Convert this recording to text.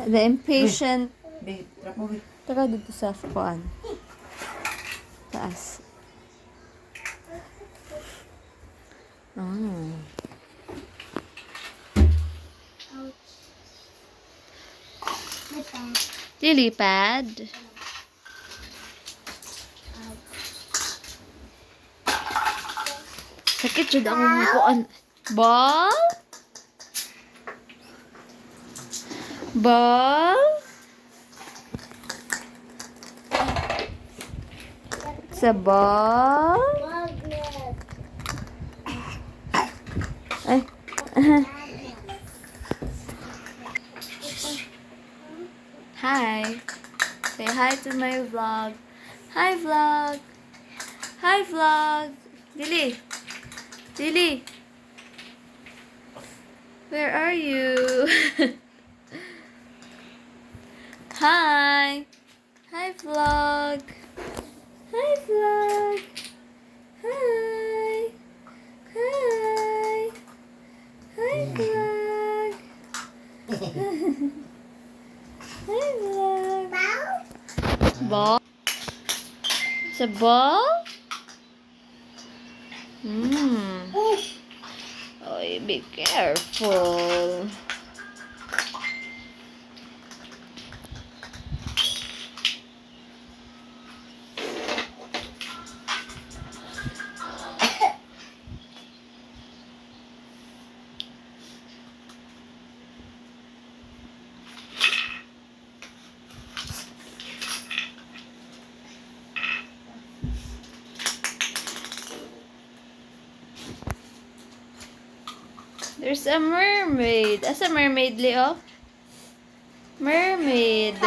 The impatient. Babe, trap mo, babe. Tara dito sa kuan. Taas. Oh. Lilipad. Sakit jud ang kuan. Ball? Ball? Sa ball? Ay. Hi. Say hi to my vlog. Hi vlog. Hi vlog. Lily. Lily. Where are you? Hi. Hi vlog. Hi vlog. Hi. Hi. Hi vlog. Hi vlog. Ball? It's a ball? Oh, be careful. There's a mermaid. Asa mermaid, Leo? Mermaid.